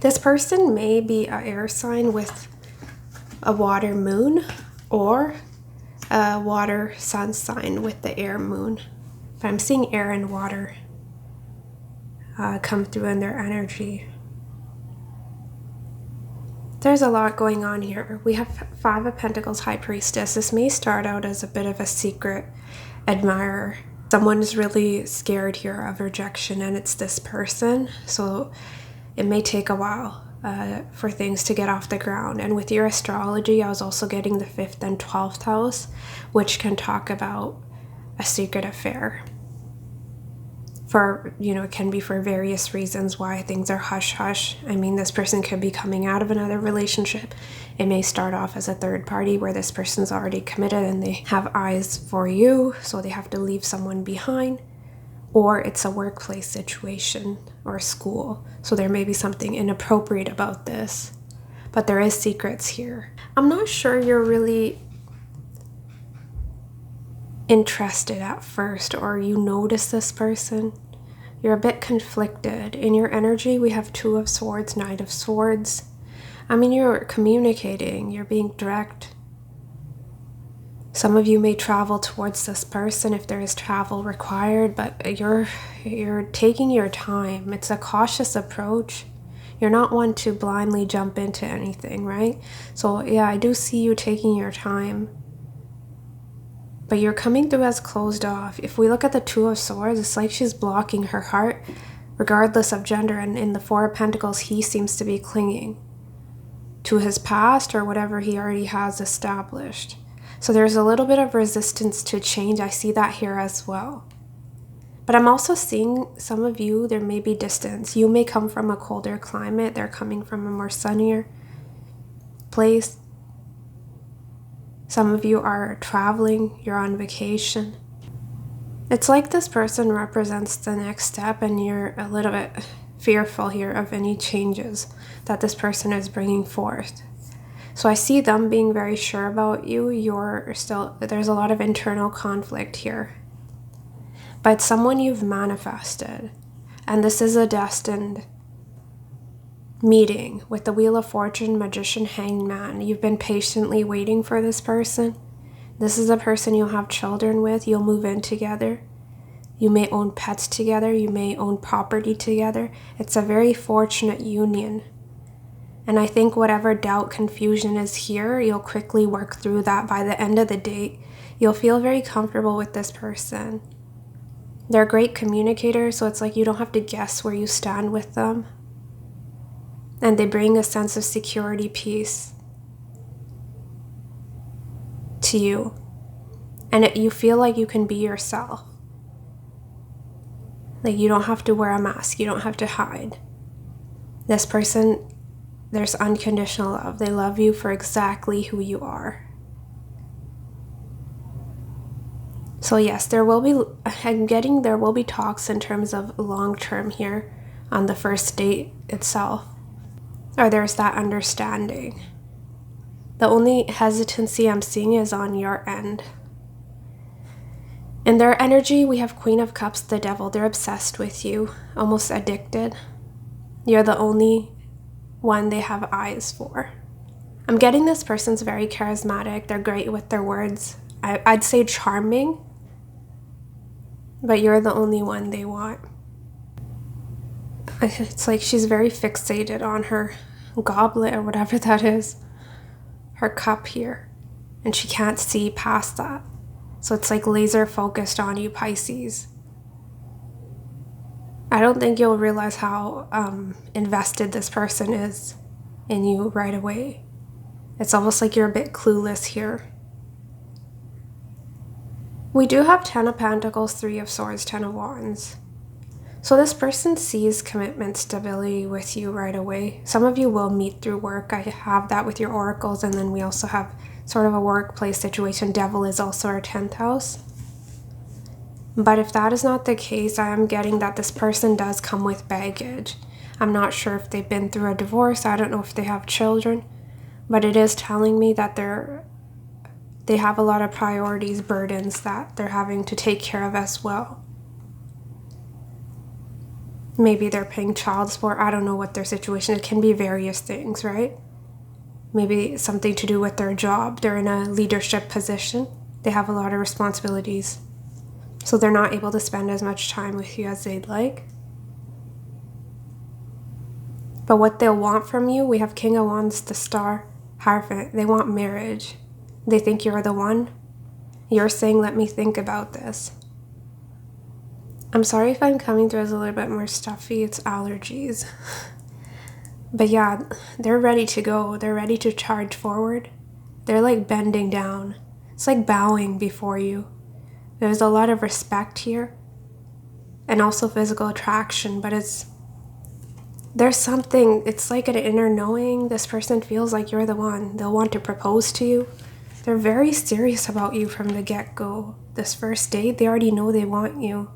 This person may be an air sign with a water moon or a water sun sign with the air moon. But I'm seeing air and water come through in their energy. There's a lot going on here. We have Five of Pentacles, High Priestess. This may start out as a bit of a secret admirer. Someone is really scared here of rejection, and it's this person. So it may take a while for things to get off the ground. And with your astrology, I was also getting the 5th and 12th house, which can talk about a secret affair. For, it can be for various reasons why things are hush-hush. I mean, this person could be coming out of another relationship. It may start off as a third party where this person's already committed and they have eyes for you, so they have to leave someone behind. Or it's a workplace situation or school, so there may be something inappropriate about this. But there is secrets here. I'm not sure you're really interested at first, or you notice this person. You're a bit conflicted. In your energy, we have Two of Swords, Knight of Swords. I mean, you're communicating, you're being direct. Some of you may travel towards this person if there is travel required, but you're taking your time. It's a cautious approach. You're not one to blindly jump into anything, right? So yeah, I do see you taking your time. But you're coming through as closed off. If we look at the Two of Swords, it's like she's blocking her heart, regardless of gender. And in the Four of Pentacles, he seems to be clinging to his past or whatever he already has established. So there's a little bit of resistance to change. I see that here as well. But I'm also seeing some of you, there may be distance. You may come from a colder climate. They're coming from a more sunnier place. Some of you are traveling, you're on vacation. It's like this person represents the next step, and you're a little bit fearful here of any changes that this person is bringing forth. So I see them being very sure about you. There's a lot of internal conflict here. But someone you've manifested, and this is a destined meeting with the Wheel of Fortune, Magician, Hangman. You've been patiently waiting for this person. This is a person you'll have children with. You'll move in together. You may own pets together. You may own property together. It's a very fortunate union. And I think whatever doubt, confusion is here, you'll quickly work through that. By the end of the date, you'll feel very comfortable with this person. They're great communicators, so it's like you don't have to guess where you stand with them. And they bring a sense of security, peace to you. And you feel like you can be yourself. Like you don't have to wear a mask. You don't have to hide. This person, there's unconditional love. They love you for exactly who you are. So yes, there will be talks in terms of long-term here on the first date itself. Or there's that understanding. The only hesitancy I'm seeing is on your end. In their energy, we have Queen of Cups, the Devil. They're obsessed with you, almost addicted. You're the only one they have eyes for. I'm getting this person's very charismatic. They're great with their words. I'd say charming, but you're the only one they want. It's like she's very fixated on her goblet or whatever that is, her cup here, and she can't see past that. So it's like laser focused on you, Pisces. I don't think you'll realize how invested this person is in you right away. It's almost like you're a bit clueless here. We do have 10 of Pentacles, 3 of Swords, 10 of Wands. So this person sees commitment, stability with you right away. Some of you will meet through work. I have that with your oracles, and then we also have sort of a workplace situation. Devil is also our 10th house. But if that is not the case, I am getting that this person does come with baggage. I'm not sure if they've been through a divorce. I don't know if they have children, but it is telling me that they have a lot of priorities, burdens that they're having to take care of as well. Maybe they're paying child support. I don't know what their situation is. It can be various things, right? Maybe something to do with their job. They're in a leadership position. They have a lot of responsibilities. So they're not able to spend as much time with you as they'd like. But what they'll want from you, we have King of Wands, the Star, Hierophant. They want marriage. They think you're the one. You're saying, let me think about this. I'm sorry if I'm coming through as a little bit more stuffy. It's allergies. But yeah, they're ready to go. They're ready to charge forward. They're like bending down. It's like bowing before you. There's a lot of respect here. And also physical attraction. But there's something, it's like an inner knowing. This person feels like you're the one. They'll want to propose to you. They're very serious about you from the get-go. This first date, they already know they want you.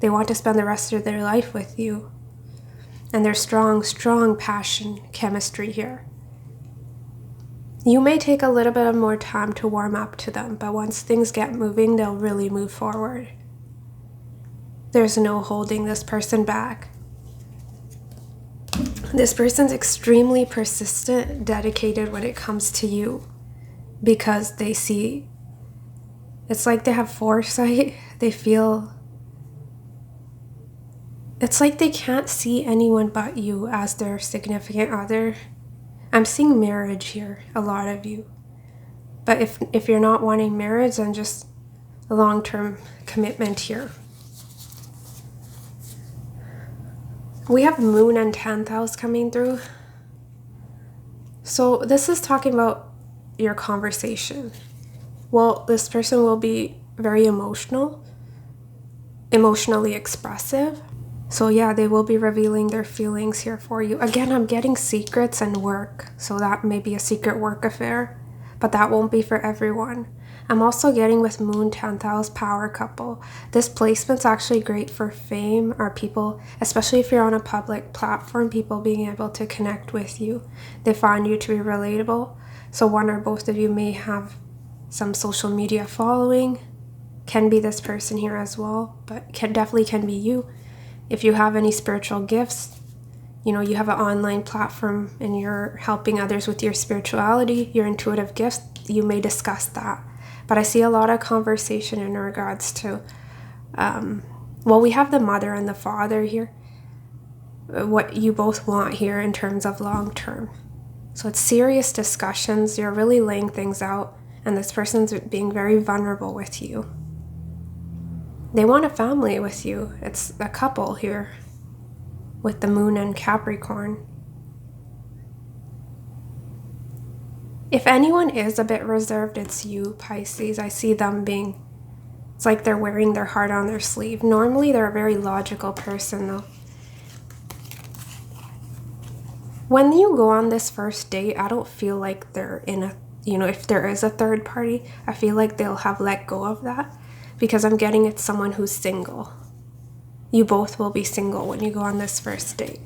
They want to spend the rest of their life with you. And there's strong, strong passion, chemistry here. You may take a little bit of more time to warm up to them, but once things get moving, they'll really move forward. There's no holding this person back. This person's extremely persistent, dedicated when it comes to you because they see, it's like they have foresight. They feel, it's like they can't see anyone but you as their significant other. I'm seeing marriage here, a lot of you. But if you're not wanting marriage, then just a long-term commitment here. We have Moon and 10th house coming through. So this is talking about your conversation. Well, this person will be very emotional, emotionally expressive. So yeah, they will be revealing their feelings here for you. Again, I'm getting secrets and work. So that may be a secret work affair, but that won't be for everyone. I'm also getting with Moon 10th house power couple. This placement's actually great for fame or people, especially if you're on a public platform, people being able to connect with you. They find you to be relatable. So one or both of you may have some social media following. Can be this person here as well, but definitely can be you. If you have any spiritual gifts, you know, you have an online platform and you're helping others with your spirituality, your intuitive gifts, you may discuss that. But I see a lot of conversation in regards to, well, we have the mother and the father here, what you both want here in terms of long term. So it's serious discussions. You're really laying things out, and this person's being very vulnerable with you. They want a family with you. It's a couple here with the Moon and Capricorn. If anyone is a bit reserved, it's you, Pisces. I see them being, it's like they're wearing their heart on their sleeve. Normally, they're a very logical person, though. When you go on this first date, I don't feel like they're in a, you know, if there is a third party, I feel like they'll have let go of that because I'm getting it's someone who's single. You both will be single when you go on this first date.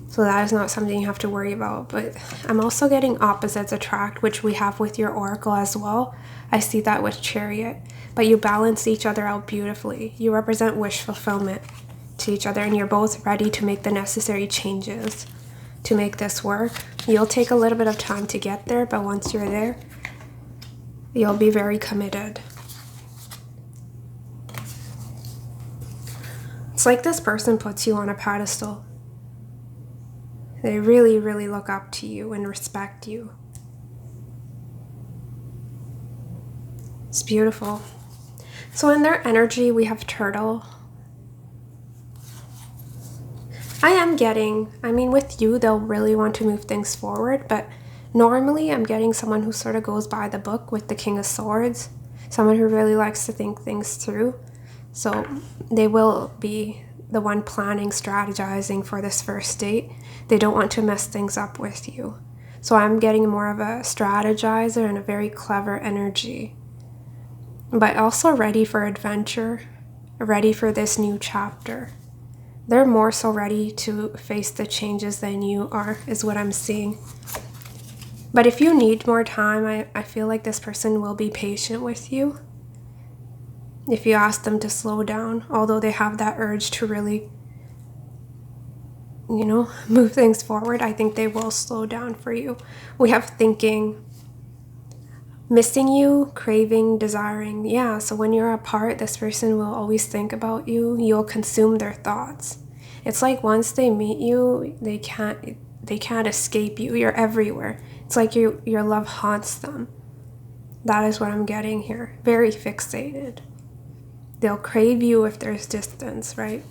So that is not something you have to worry about. But I'm also getting opposites attract, which we have with your oracle as well. I see that with Chariot. But you balance each other out beautifully. You represent wish fulfillment to each other, and you're both ready to make the necessary changes to make this work. You'll take a little bit of time to get there, but once you're there, you'll be very committed. It's like this person puts you on a pedestal. They really, really look up to you and respect you. It's beautiful. So in their energy, we have Turtle. I am getting, with you, they'll really want to move things forward, but normally I'm getting someone who sort of goes by the book with the King of Swords, someone who really likes to think things through. So they will be the one planning, strategizing for this first date. They don't want to mess things up with you. So I'm getting more of a strategizer and a very clever energy, but also ready for adventure, ready for this new chapter. They're more so ready to face the changes than you are, is what I'm seeing. But if you need more time, I feel like this person will be patient with you. If you ask them to slow down, although they have that urge to really move things forward, I think they will slow down for you. We have thinking, missing you, craving, desiring. Yeah, so when you're apart, this person will always think about you. You'll consume their thoughts. It's like once they meet you, they can't escape you. You're everywhere. It's like your love haunts them. That is what I'm getting here. Very fixated. They'll crave you if there's distance, right?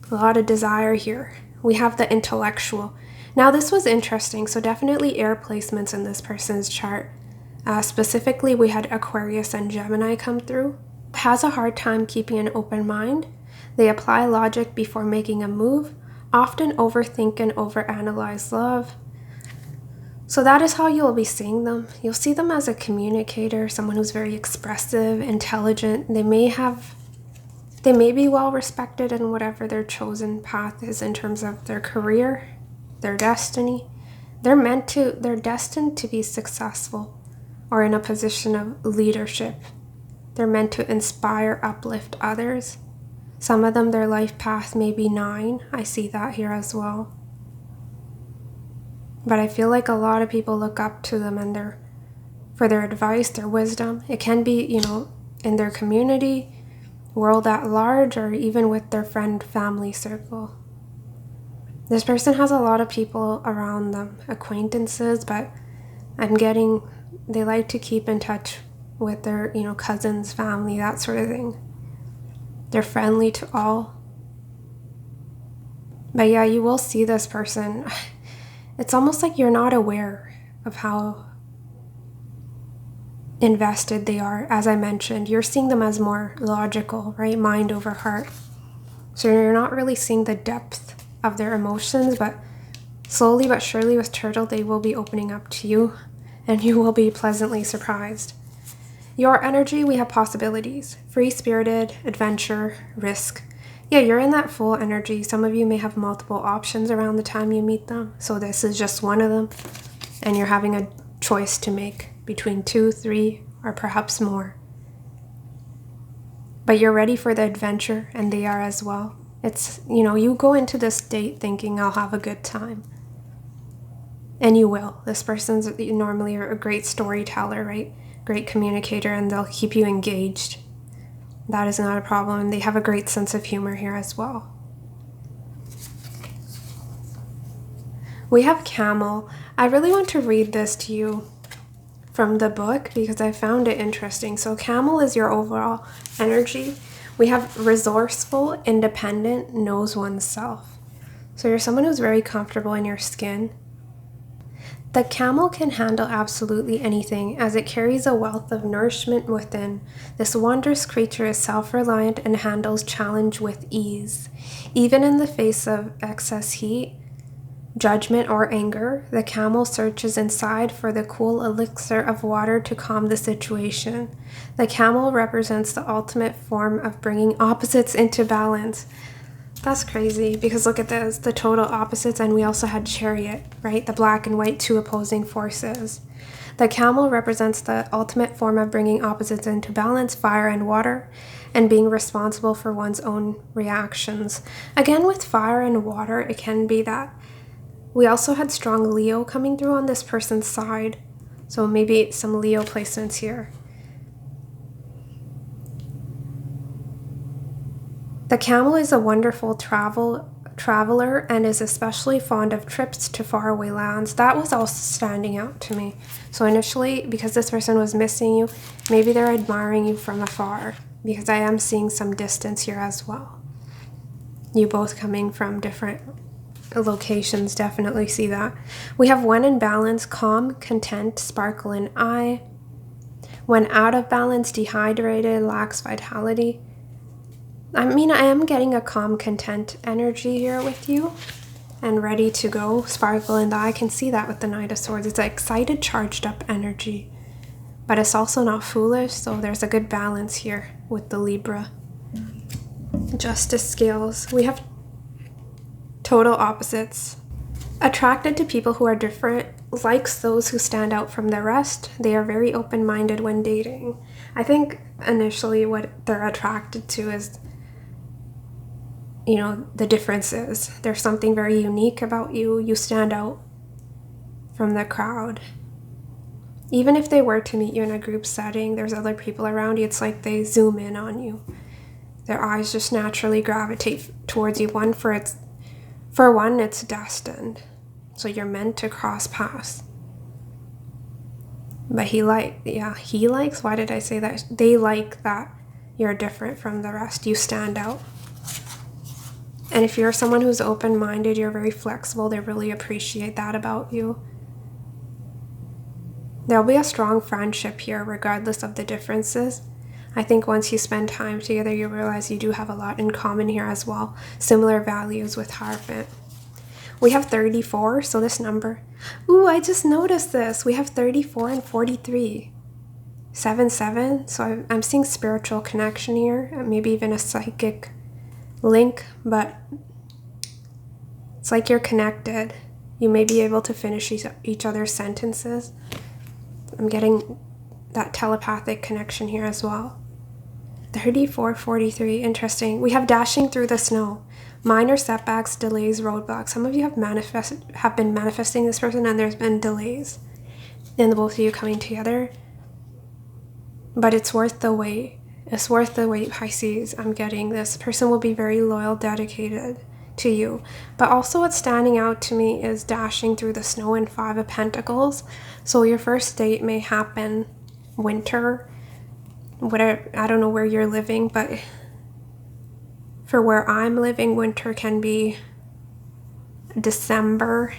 A lot of desire here. We have the intellectual. Now, this was interesting. So definitely air placements in this person's chart. Specifically, we had Aquarius and Gemini come through. Has a hard time keeping an open mind. They apply logic before making a move. Often overthink and overanalyze love. So that is how you'll be seeing them. You'll see them as a communicator, someone who's very expressive, intelligent. They may be well respected in whatever their chosen path is in terms of their career, their destiny. They're destined to be successful or in a position of leadership. They're meant to inspire, uplift others. Some of them, their life path may be 9. I see that here as well. But I feel like a lot of people look up to them and for their advice, their wisdom. It can be, in their community, world at large, or even with their friend, family circle. This person has a lot of people around them, acquaintances, but I'm getting they like to keep in touch with their, cousins, family, that sort of thing. They're friendly to all. But yeah, you will see this person. It's almost like you're not aware of how invested they are. As I mentioned, you're seeing them as more logical, right? Mind over heart. So you're not really seeing the depth of their emotions, but slowly but surely with Turtle, they will be opening up to you and you will be pleasantly surprised. Your energy, we have possibilities. Free-spirited, adventure, risk. Yeah, you're in that full energy. Some of you may have multiple options around the time you meet them. So this is just one of them. And you're having a choice to make between 2, 3, or perhaps more. But you're ready for the adventure, and they are as well. It's, you go into this date thinking I'll have a good time. And you will. This person's normally a great storyteller, right? Great communicator, and they'll keep you engaged. That is not a problem. And they have a great sense of humor here as well. We have Camel. I really want to read this to you from the book because I found it interesting. So Camel is your overall energy. We have resourceful, independent, knows oneself. So you're someone who's very comfortable in your skin. The camel can handle absolutely anything as it carries a wealth of nourishment within. This wondrous creature is self-reliant and handles challenge with ease. Even in the face of excess heat, judgment, or anger, the camel searches inside for the cool elixir of water to calm the situation. The camel represents the ultimate form of bringing opposites into balance. That's crazy because look at this, the total opposites, and we also had Chariot, right? The black and white, 2 opposing forces. The camel represents the ultimate form of bringing opposites into balance, fire and water, and being responsible for one's own reactions. Again, with fire and water, it can be that we also had strong Leo coming through on this person's side. So maybe some Leo placements here. The camel is a wonderful traveler and is especially fond of trips to faraway lands. That was also standing out to me. So initially, because this person was missing you, maybe they're admiring you from afar because I am seeing some distance here as well. You both coming from different locations, definitely see that. We have when in balance, calm, content, sparkle in eye. When out of balance, dehydrated, lacks vitality. I am getting a calm, content energy here with you and ready to go. Sparkle in the eye. I can see that with the Knight of Swords. It's an excited, charged up energy, but it's also not foolish. So there's a good balance here with the Libra. Justice scales. We have total opposites. Attracted to people who are different, likes those who stand out from the rest. They are very open-minded when dating. I think initially what they're attracted to is you know, the differences. There's something very unique about you. You stand out from the crowd. Even if they were to meet you in a group setting, there's other people around you, it's like they zoom in on you. Their eyes just naturally gravitate towards you. For one, it's destined. So you're meant to cross paths. But he likes, why did I say that? They like that you're different from the rest. You stand out. And if you're someone who's open-minded, you're very flexible, they really appreciate that about you. There'll be a strong friendship here, regardless of the differences. I think once you spend time together, you realize you do have a lot in common here as well. Similar values with Hierophant. We have 34, so this number. Ooh, I just noticed this. We have 34 and 43. 7. So I'm seeing spiritual connection here, maybe even a psychic link, but it's like you're connected. You may be able to finish each other's sentences. I'm getting that telepathic connection here as well. 34, 43, interesting. We have dashing through the snow. Minor setbacks, delays, roadblocks. Some of you have been manifesting this person, and there's been delays in the both of you coming together. But it's worth the wait. It's worth the wait, Pisces. I'm getting this person will be very loyal, dedicated to you. But also what's standing out to me is dashing through the snow and 5 of Pentacles. So your first date may happen winter. Whatever, I don't know where you're living, but for where I'm living, winter can be December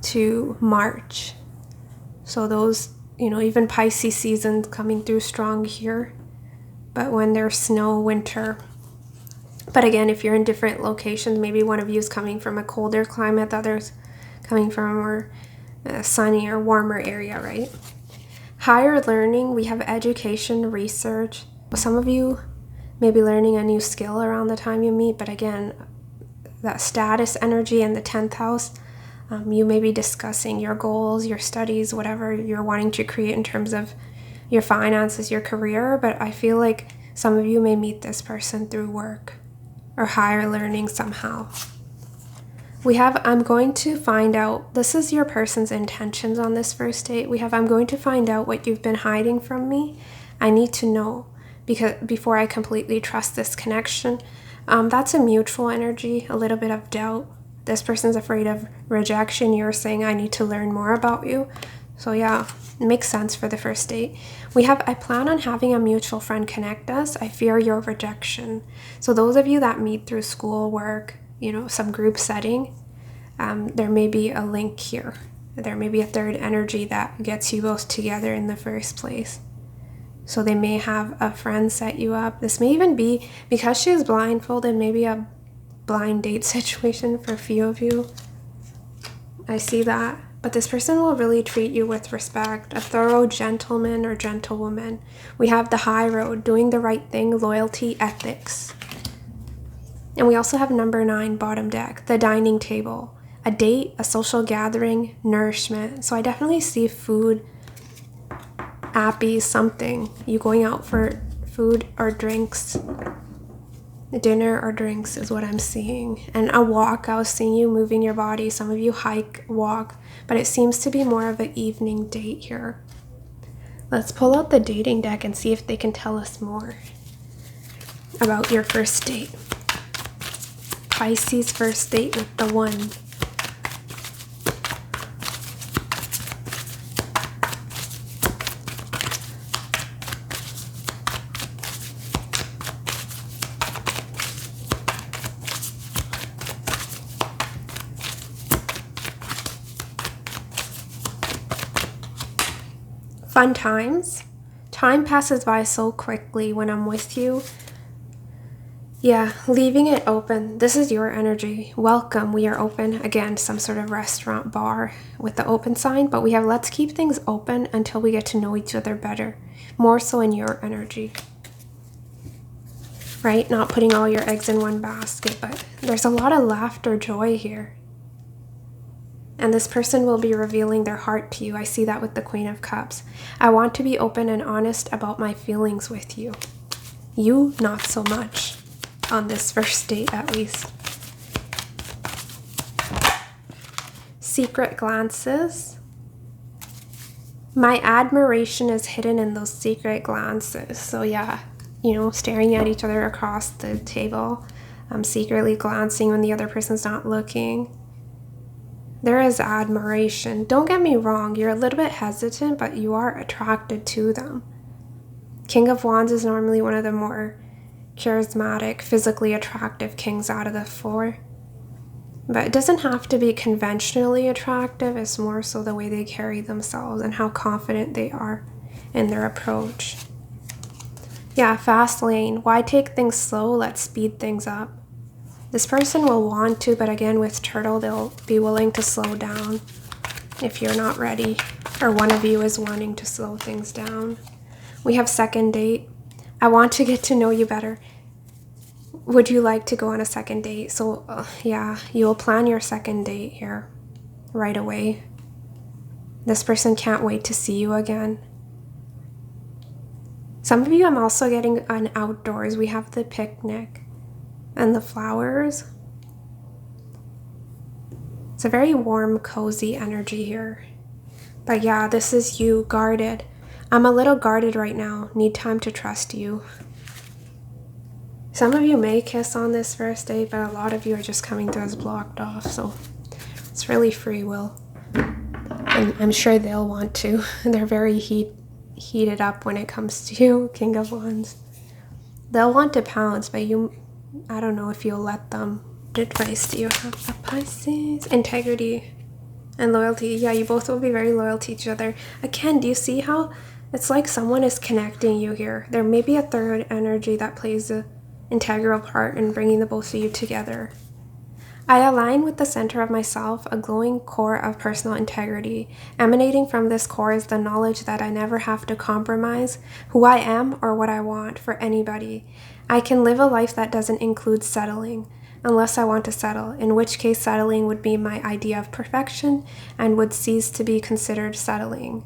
to March. So those, you know, even Pisces season's coming through strong here. But when there's snow, winter. But again, if you're in different locations, maybe one of you is coming from a colder climate, the other's coming from a more sunny or warmer area, right? Higher learning, we have education, research. Some of you may be learning a new skill around the time you meet, but again, that status energy in the 10th house, you may be discussing your goals, your studies, whatever you're wanting to create in terms of your finances, your career, but I feel like some of you may meet this person through work or higher learning somehow. We have, I'm going to find out, this is your person's intentions on this first date. We have, I'm going to find out what you've been hiding from me. I need to know because before I completely trust this connection. That's a mutual energy, a little bit of doubt. This person's afraid of rejection. You're saying, I need to learn more about you. So yeah, it makes sense for the first date. We have, I plan on having a mutual friend connect us. I fear your rejection. So those of you that meet through school, work, you know, some group setting, there may be a link here. There may be a third energy that gets you both together in the first place. So they may have a friend set you up. This may even be, because she is blindfolded, maybe a blind date situation for a few of you. I see that. But this person will really treat you with respect, a thorough gentleman or gentlewoman. We have the high road, doing the right thing, loyalty, ethics. And we also have number 9, bottom deck, the dining table, a date, a social gathering, nourishment. So I definitely see food, appy, something. You going out for food or drinks. Dinner or drinks is what I'm seeing. And a walk, I was seeing you moving your body. Some of you hike, walk, but it seems to be more of an evening date here. Let's pull out the dating deck and see if they can tell us more about your first date. Pisces first date with the 1. Fun times. Time passes by so quickly when I'm with you. Yeah, leaving it open. This is your energy. Welcome. We are open. Again, some sort of restaurant, bar with the open sign. But we have let's keep things open until we get to know each other better. More so in your energy. Right? Not putting all your eggs in one basket. But there's a lot of laughter, joy here. And this person will be revealing their heart to you. I see that with the Queen of Cups. I want to be open and honest about my feelings with you. You, not so much. on this first date at least. Secret glances. My admiration is hidden in those secret glances. So yeah, you know, staring at each other across the table, secretly glancing when the other person's not looking. There is admiration. Don't get me wrong, you're a little bit hesitant, but you are attracted to them. King of Wands is normally one of the more charismatic, physically attractive kings out of the four. But it doesn't have to be conventionally attractive. It's more so the way they carry themselves and how confident they are in their approach. Yeah, fast lane. Why take things slow? Let's speed things up. This person will want to, but again, with turtle, they'll be willing to slow down if you're not ready, or one of you is wanting to slow things down. We have second date. I want to get to know you better. Would you like to go on a second date? So yeah, you'll plan your second date here right away. This person can't wait to see you again. Some of you, I'm also getting an outdoors. We have the picnic and the flowers. It's a very warm, cozy energy here. But yeah, this is you, guarded. I'm a little guarded right now. Need time to trust you. Some of you may kiss on this first date, but a lot of you are just coming to us blocked off. So it's really free will. And I'm sure they'll want to. They're very heated up when it comes to you, King of Wands. They'll want to pounce, but I don't know if you'll let them. What advice do you have for Pisces? Integrity and loyalty. Yeah, you both will be very loyal to each other. Again, do you see how it's like someone is connecting you here? There may be a third energy that plays an integral part in bringing the both of you together. I align with the center of myself, a glowing core of personal integrity. Emanating from this core is the knowledge that I never have to compromise who I am or what I want for anybody. I can live a life that doesn't include settling, unless I want to settle, in which case settling would be my idea of perfection and would cease to be considered settling.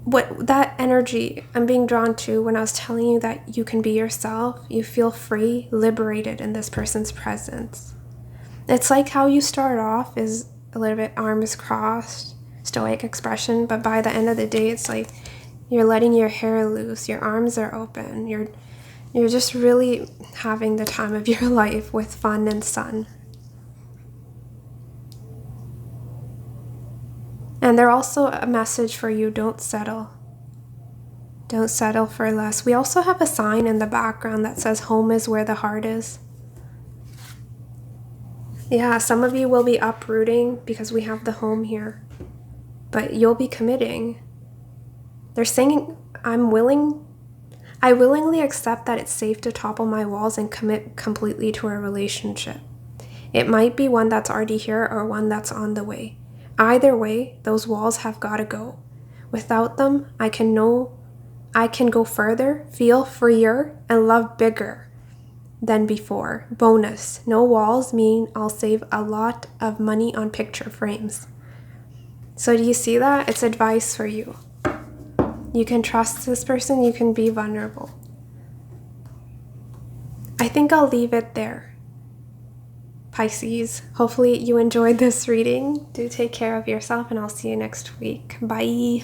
What that energy I'm being drawn to when I was telling you that you can be yourself, you feel free, liberated in this person's presence. It's like how you start off is a little bit arms crossed, stoic expression, but by the end of the day, it's like you're letting your hair loose, your arms are open, you're just really having the time of your life with fun and sun. And they're also a message for you, don't settle. Don't settle for less. We also have a sign in the background that says home is where the heart is. Yeah, some of you will be uprooting because we have the home here. But you'll be committing. They're saying, I willingly accept that it's safe to topple my walls and commit completely to a relationship. It might be one that's already here or one that's on the way. Either way, those walls have got to go. Without them, I can go further, feel freer, and love bigger than before. Bonus, no walls mean I'll save a lot of money on picture frames. So do you see that? It's advice for you. You can trust this person, you can be vulnerable. I think I'll leave it there. Pisces, hopefully you enjoyed this reading. Do take care of yourself and I'll see you next week. Bye.